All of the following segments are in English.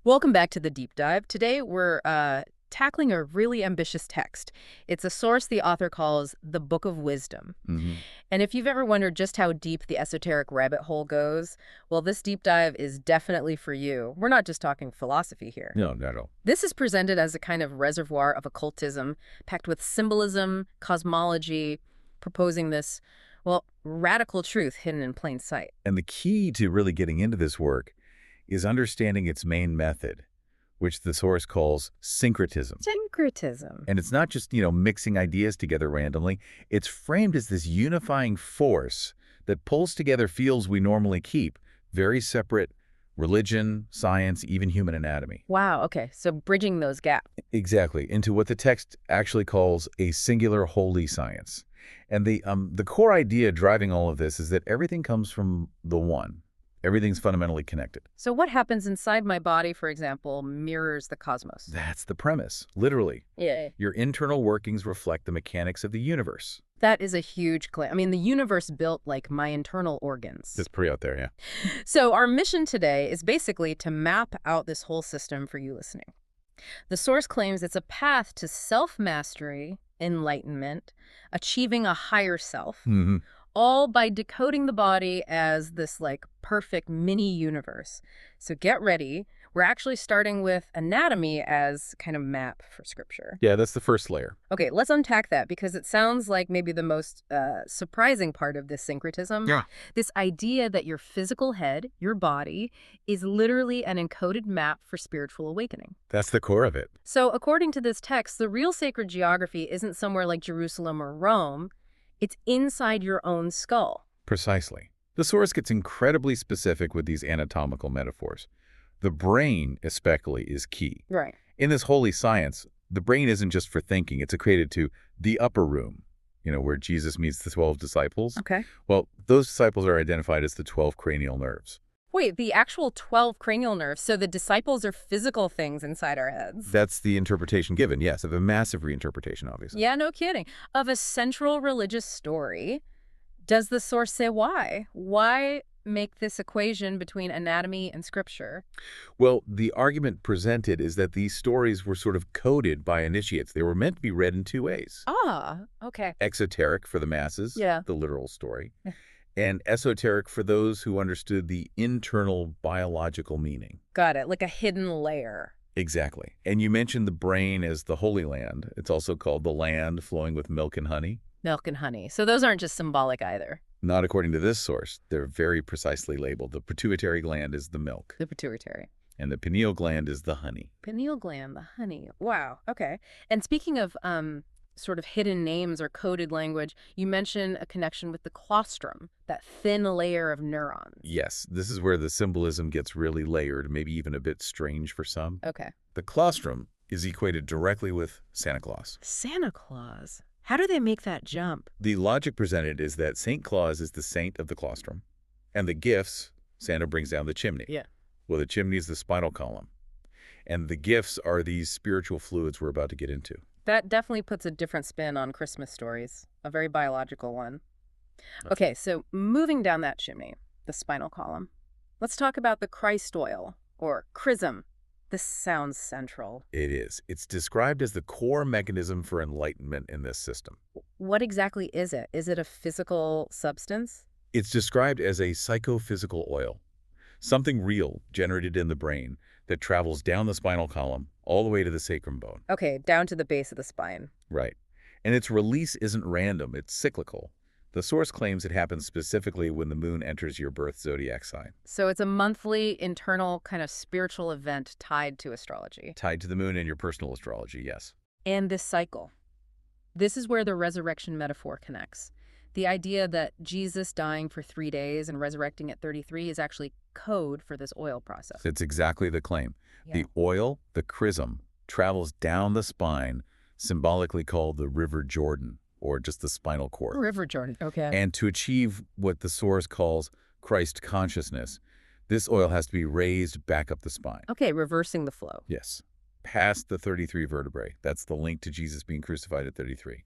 Welcome back to the deep dive. Today we're tackling a really ambitious text. It's a source the author calls the Book of Wisdom. Hmm. And if you've ever wondered just how deep the esoteric rabbit hole goes, well, this deep dive is definitely for you. We're not just talking philosophy here. No, not at all. This is presented as a kind of reservoir of occultism, packed with symbolism, cosmology, proposing this, well, radical truth hidden in plain sight. And the key to really getting into this work is understanding its main method, which the source calls syncretism. Syncretism. And it's not just, mixing ideas together randomly. It's framed as this unifying force that pulls together fields we normally keep, very separate: religion, science, even human anatomy. Wow, okay, so bridging those gaps. Exactly, into what the text actually calls a singular holy science. And the core idea driving all of this is that everything comes from the one. Everything's fundamentally connected. So what happens inside my body, for example, mirrors the cosmos. That's the premise, literally. Yeah. Your internal workings reflect the mechanics of the universe. That is a huge claim. I mean, the universe built like my internal organs. That's pretty out there, yeah. So our mission today is basically to map out this whole system for you listening. The source claims it's a path to self-mastery, enlightenment, achieving a higher self, all by decoding the body as this like perfect mini universe. So get ready. We're actually starting with anatomy as kind of map for scripture. Yeah, that's the first layer. Okay, let's unpack that because it sounds like maybe the most surprising part of this syncretism. Yeah. This idea that your physical head, your body, is literally an encoded map for spiritual awakening. That's the core of it. So according to this text, the real sacred geography isn't somewhere like Jerusalem or Rome. It's inside your own skull. Precisely. The source gets incredibly specific with these anatomical metaphors. The brain, especially, is key. Right. In this holy science, the brain isn't just for thinking. It's equated to the upper room, where Jesus meets the 12 disciples. Okay. Well, those disciples are identified as the 12 cranial nerves. Wait, the actual 12 cranial nerves, so the disciples are physical things inside our heads. That's the interpretation given, yes, of a massive reinterpretation, obviously. Yeah, no kidding. Of a central religious story. Does the source say why? Why make this equation between anatomy and scripture? Well, the argument presented is that these stories were sort of coded by initiates. They were meant to be read in two ways. Ah, okay. Exoteric for the masses, Yeah. the literal story, and esoteric for those who understood the internal biological meaning. Got it, like a hidden layer. Exactly. And you mentioned the brain as the Holy Land. It's also called the land flowing with milk and honey. Milk and honey. So those aren't just symbolic either. Not according to this source. They're very precisely labeled. The pituitary gland is the milk, The pituitary. and the pineal gland is the honey. Pineal gland, the honey. Wow, okay. And speaking of sort of hidden names or coded language, you mentioned a connection with the claustrum, that thin layer of neurons. Yes, this is where the symbolism gets really layered, maybe even a bit strange for some. Okay. The claustrum is equated directly with Santa Claus. Santa Claus. How do they make that jump? The logic presented is that St. Claus is the saint of the claustrum, and the gifts, Santa brings down the chimney. Yeah. Well, the chimney is the spinal column, and the gifts are these spiritual fluids we're about to get into. That definitely puts a different spin on Christmas stories, a very biological one. Okay, so moving down that chimney, the spinal column, let's talk about the Christ oil, or chrism. This sounds central. It is. It's described as the core mechanism for enlightenment in this system. What exactly is it? Is it a physical substance? It's described as a psychophysical oil, something real generated in the brain that travels down the spinal column all the way to the sacrum bone. Okay, down to the base of the spine. Right. And its release isn't random, it's cyclical. The source claims it happens specifically when the moon enters your birth zodiac sign. So it's a monthly, internal, kind of spiritual event tied to astrology. Tied to the moon and your personal astrology, yes. And this cycle. This is where the resurrection metaphor connects. The idea that Jesus dying for 3 days and resurrecting at 33 is actually code for this oil process. It's exactly the claim. Yeah. The oil, the chrism, travels down the spine, symbolically called the River Jordan, or just the spinal cord. River Jordan, okay. And to achieve what the source calls Christ consciousness, this oil has to be raised back up the spine. Okay, reversing the flow. Yes. Past the 33 vertebrae. That's the link to Jesus being crucified at 33.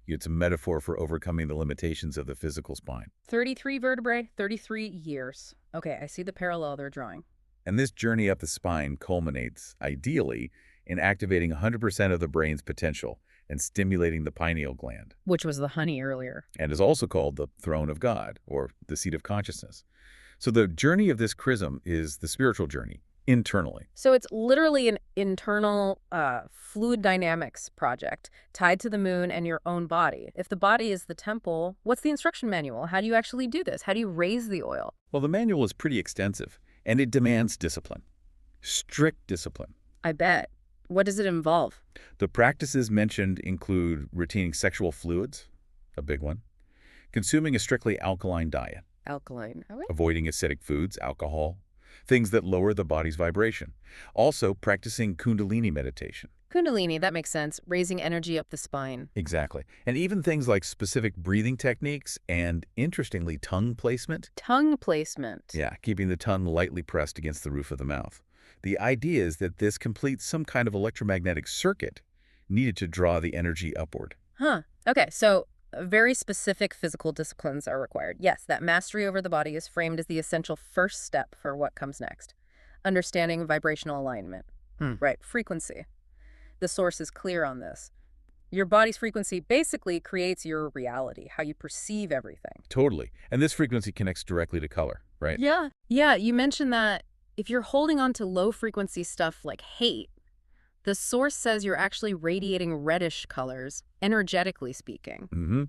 It's a metaphor for overcoming the limitations of the physical spine. 33 vertebrae, 33 years. Okay, I see the parallel they're drawing. And this journey up the spine culminates, ideally, in activating 100% of the brain's potential and stimulating the pineal gland, Which was the honey earlier. and is also called the throne of God, or the seat of consciousness. So the journey of this chrism is the spiritual journey, internally. So it's literally an internal fluid dynamics project tied to the moon and your own body. If the body is the temple, what's the instruction manual? How do you actually do this? How do you raise the oil? Well, the manual is pretty extensive, and it demands discipline. Strict discipline. I bet. What does it involve? The practices mentioned include retaining sexual fluids, a big one, consuming a strictly alkaline diet, Alkaline. Oh, wait. avoiding acidic foods, alcohol, things that lower the body's vibration. Also, practicing Kundalini meditation. Kundalini, that makes sense. Raising energy up the spine. Exactly. And even things like specific breathing techniques and, interestingly, tongue placement. Tongue placement. Yeah, keeping the tongue lightly pressed against the roof of the mouth. The idea is that this completes some kind of electromagnetic circuit needed to draw the energy upward. Huh. Okay, so very specific physical disciplines are required. Yes, that mastery over the body is framed as the essential first step for what comes next. Understanding vibrational alignment. Right, frequency. The source is clear on this. Your body's frequency basically creates your reality, how you perceive everything. Totally. And this frequency connects directly to color, right? Yeah. Yeah, you mentioned that if you're holding on to low-frequency stuff like hate, the source says you're actually radiating reddish colors, energetically speaking.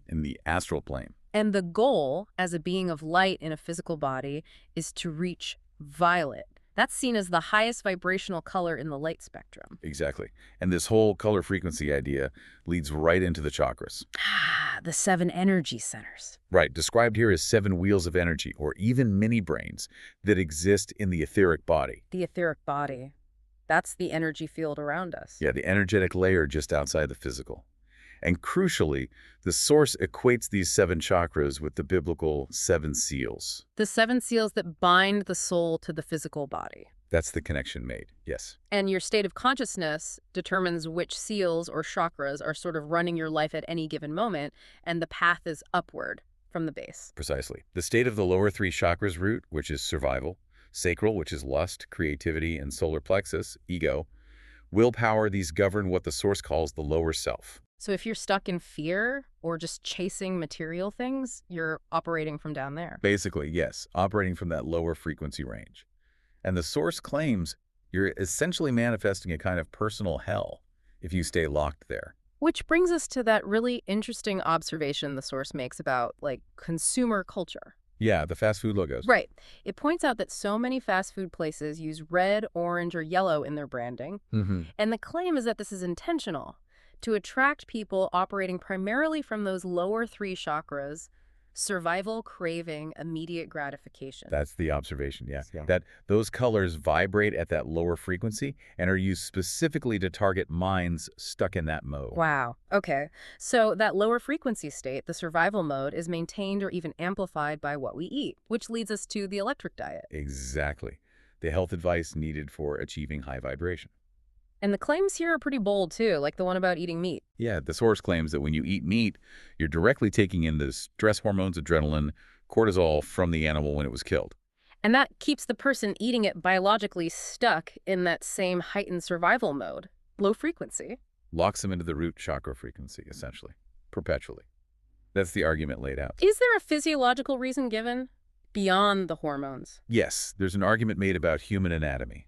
In the astral plane. And the goal, as a being of light in a physical body, is to reach violet. That's seen as the highest vibrational color in the light spectrum. Exactly. And this whole color frequency idea leads right into the chakras. Ah, the 7 energy centers. Right, described here as 7 wheels of energy, or even mini-brains, that exist in the etheric body. The etheric body. That's the energy field around us. Yeah, the energetic layer just outside the physical. And crucially, the source equates these 7 chakras with the biblical 7 seals. The 7 seals that bind the soul to the physical body. That's the connection made, yes. And your state of consciousness determines which seals or chakras are sort of running your life at any given moment, and the path is upward from the base. Precisely. The state of the lower 3 chakras root, which is survival, sacral, which is lust, creativity, and solar plexus, ego, willpower, these govern what the source calls the lower self. So if you're stuck in fear or just chasing material things, you're operating from down there. Basically, yes, operating from that lower frequency range. And the source claims you're essentially manifesting a kind of personal hell if you stay locked there. Which brings us to that really interesting observation the source makes about, like, consumer culture. Yeah, the fast food logos. Right. It points out that so many fast food places use red, orange, or yellow in their branding. And the claim is that this is intentional, to attract people operating primarily from those lower 3 chakras, survival, craving, immediate gratification. That's the observation, yeah. Yeah. That those colors vibrate at that lower frequency and are used specifically to target minds stuck in that mode. Wow. Okay. So that lower frequency state, the survival mode, is maintained or even amplified by what we eat, which leads us to the electric diet. Exactly. The health advice needed for achieving high vibration. And the claims here are pretty bold, too, like the one about eating meat. Yeah, the source claims that when you eat meat, you're directly taking in the stress hormones, adrenaline, cortisol from the animal when it was killed. And that keeps the person eating it biologically stuck in that same heightened survival mode, low frequency. Locks them into the root chakra frequency, essentially, perpetually. That's the argument laid out. Is there a physiological reason given beyond the hormones? Yes, there's an argument made about human anatomy,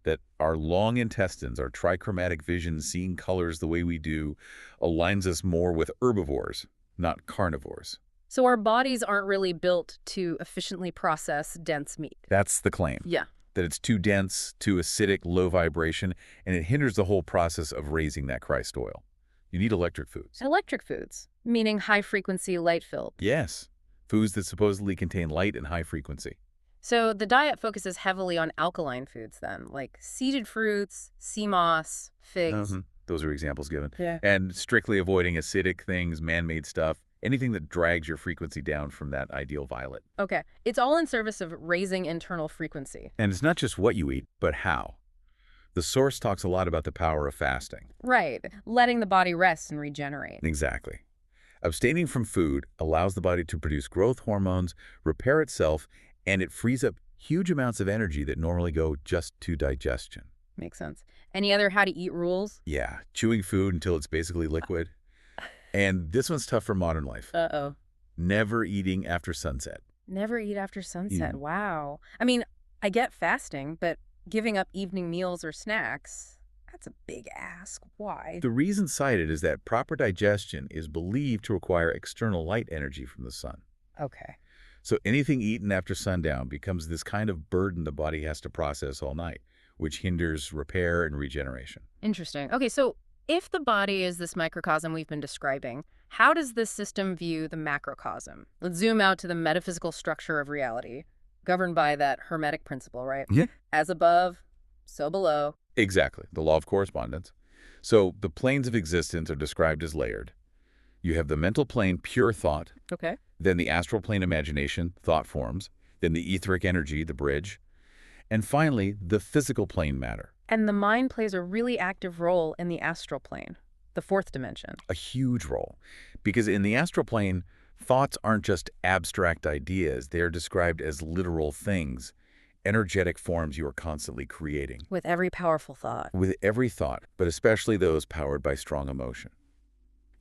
that our long intestines, our trichromatic vision, seeing colors the way we do, aligns us more with herbivores, not carnivores. So our bodies aren't really built to efficiently process dense meat. That's the claim. Yeah. That it's too dense, too acidic, low vibration, and it hinders the whole process of raising that Christ oil. You need electric foods. Electric foods, meaning high-frequency, light-filled. Yes, foods that supposedly contain light and high frequency. So the diet focuses heavily on alkaline foods then, like seeded fruits, sea moss, figs. Those are examples given. Yeah. And strictly avoiding acidic things, man-made stuff, anything that drags your frequency down from that ideal violet. Okay. It's all in service of raising internal frequency. And it's not just what you eat, but how. The source talks a lot about the power of fasting. Right. Letting the body rest and regenerate. Exactly. Abstaining from food allows the body to produce growth hormones, repair itself, and it frees up huge amounts of energy that normally go just to digestion. Makes sense. Any other how to eat rules? Yeah, chewing food until it's basically liquid. And this one's tough for modern life. Uh-oh. Never eating after sunset. Never eat after sunset. Mm. Wow. I mean, I get fasting, but giving up evening meals or snacks, that's a big ask. Why? The reason cited is that proper digestion is believed to require external light energy from the sun. Okay. So anything eaten after sundown becomes this kind of burden the body has to process all night, which hinders repair and regeneration. Interesting. Okay, so if the body is this microcosm we've been describing, how does this system view the macrocosm? Let's zoom out to the metaphysical structure of reality, governed by that Hermetic principle, right? Yeah. As above, so below. Exactly, the law of correspondence. So the planes of existence are described as layered. You have the mental plane, pure thought, Okay. then the astral plane, imagination, thought forms, then the etheric energy, the bridge, and finally, the physical plane, matter. And the mind plays a really active role in the astral plane, the fourth dimension. A huge role. Because in the astral plane, thoughts aren't just abstract ideas. They are described as literal things, energetic forms you are constantly creating. With every powerful thought. With every thought, but especially those powered by strong emotion.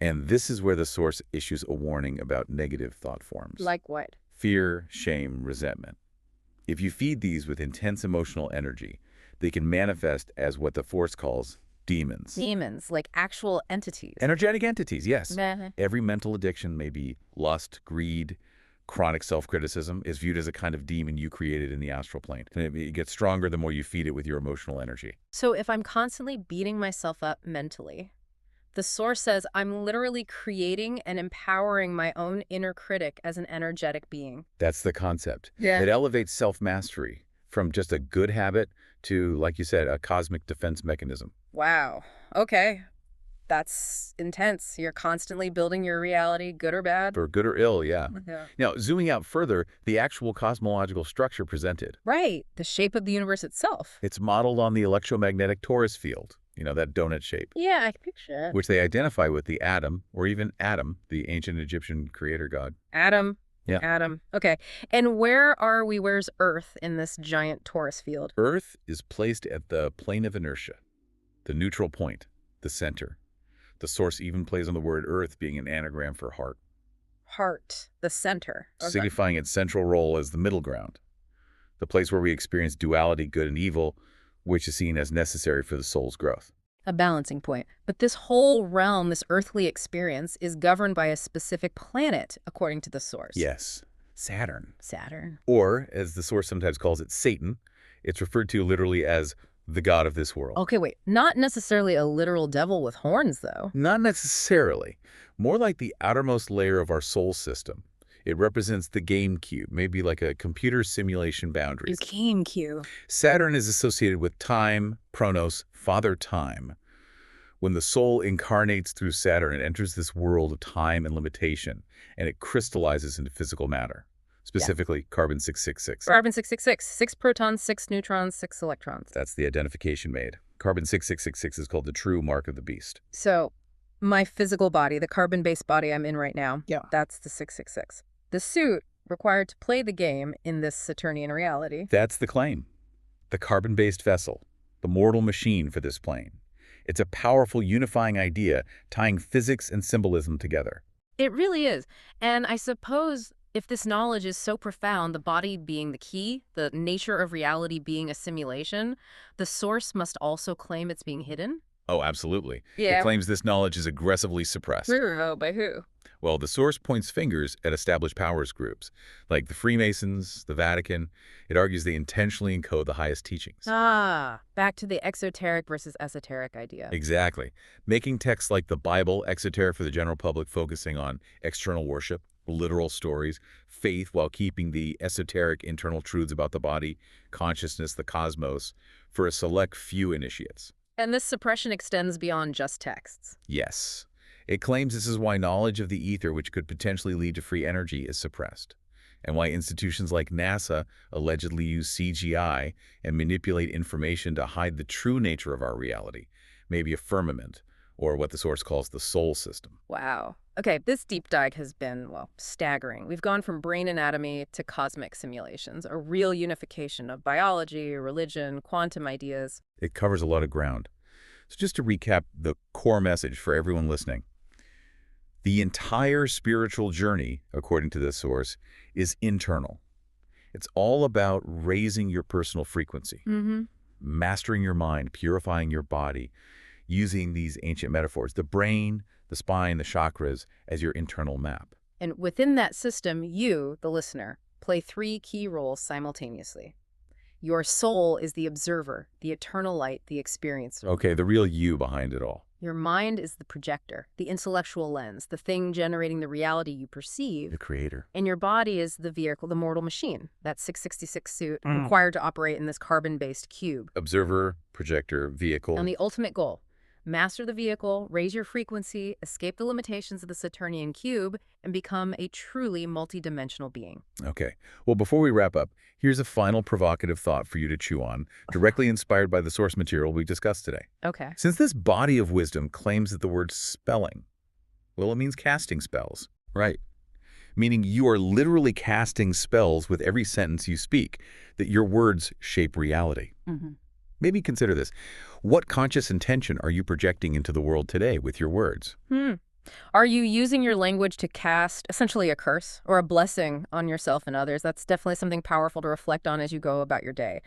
And this is where the source issues a warning about negative thought forms. Like what? Fear, shame, resentment. If you feed these with intense emotional energy, they can manifest as what the Force calls demons. Demons, like actual entities. Energetic entities, yes. Meh. Every mental addiction, may be lust, greed, chronic self-criticism, is viewed as a kind of demon you created in the astral plane. And it gets stronger the more you feed it with your emotional energy. So if I'm constantly beating myself up mentally, the source says I'm literally creating and empowering my own inner critic as an energetic being. That's the concept. Yeah. It elevates self-mastery from just a good habit to, like you said, a cosmic defense mechanism. Wow. Okay. That's intense. You're constantly building your reality, good or bad. For good or ill, yeah. Yeah. Now, zooming out further, the actual cosmological structure presented. Right. The shape of the universe itself. It's modeled on the electromagnetic torus field, that donut shape, Yeah, I can picture it. which they identify with the atom, or even Adam, the ancient Egyptian creator god. Adam. Yeah. Adam. Okay. And where's Earth in this giant torus field? Earth is placed at the plane of inertia, the neutral point, the center. The source even plays on the word Earth being an anagram for heart, Heart. The center. Okay. signifying its central role as the middle ground, the place where we experience duality, good and evil, which is seen as necessary for the soul's growth. A balancing point. But this whole realm, this earthly experience, is governed by a specific planet, according to the source. Yes, Saturn. Saturn. Or, as the source sometimes calls it, Satan. It's referred to literally as the god of this world. Okay, wait. Not necessarily a literal devil with horns, though. Not necessarily. More like the outermost layer of our soul system. It represents the game cube, maybe like a computer simulation boundaries. Game cue. Saturn is associated with time, Chronos, Father Time. When the soul incarnates through Saturn, it enters this world of time and limitation, and it crystallizes into physical matter, specifically carbon 666. Carbon 666. 6 protons, 6 neutrons, 6 electrons. That's the identification made. Carbon 6666 is called the true mark of the beast. So, my physical body, the carbon-based body I'm in right now, Yeah. that's the 666. The suit required to play the game in this Saturnian reality. That's the claim. The carbon-based vessel, the mortal machine for this plane. It's a powerful unifying idea tying physics and symbolism together. It really is. And I suppose if this knowledge is so profound, the body being the key, the nature of reality being a simulation, the source must also claim it's being hidden? Oh, absolutely. Yeah. It claims this knowledge is aggressively suppressed. Oh, by who? Well, the source points fingers at established powers groups, like the Freemasons, the Vatican. It argues they intentionally encode the highest teachings. Ah, back to the exoteric versus esoteric idea. Exactly. Making texts like the Bible exoteric for the general public, focusing on external worship, literal stories, faith, while keeping the esoteric internal truths about the body, consciousness, the cosmos, for a select few initiates. And this suppression extends beyond just texts. Yes. It claims this is why knowledge of the ether, which could potentially lead to free energy, is suppressed, and why institutions like NASA allegedly use CGI and manipulate information to hide the true nature of our reality, maybe a firmament, or what the Source calls the soul system. Wow. Okay, this deep dive has been, well, staggering. We've gone from brain anatomy to cosmic simulations, a real unification of biology, religion, quantum ideas. It covers a lot of ground. So just to recap the core message for everyone listening, the entire spiritual journey, according to this source, is internal. It's all about raising your personal frequency, mastering your mind, purifying your body, using these ancient metaphors, the brain, the spine, the chakras, as your internal map. And within that system, you, the listener, play three key roles simultaneously. Your soul is the observer, the eternal light, the experiencer. Okay, the real you behind it all. Your mind is the projector, the intellectual lens, the thing generating the reality you perceive. The creator. And your body is the vehicle, the mortal machine, that 666 suit required to operate in this carbon-based cube. Observer, projector, vehicle. And the ultimate goal: master the vehicle, raise your frequency, escape the limitations of the Saturnian cube, and become a truly multidimensional being. Okay. Well, before we wrap up, here's a final provocative thought for you to chew on, directly inspired by the source material we discussed today. Okay. Since this body of wisdom claims that the word spelling, well, it means casting spells. Right. Meaning you are literally casting spells with every sentence you speak, that your words shape reality. Maybe consider this. What conscious intention are you projecting into the world today with your words? Are you using your language to cast essentially a curse or a blessing on yourself and others? That's definitely something powerful to reflect on as you go about your day.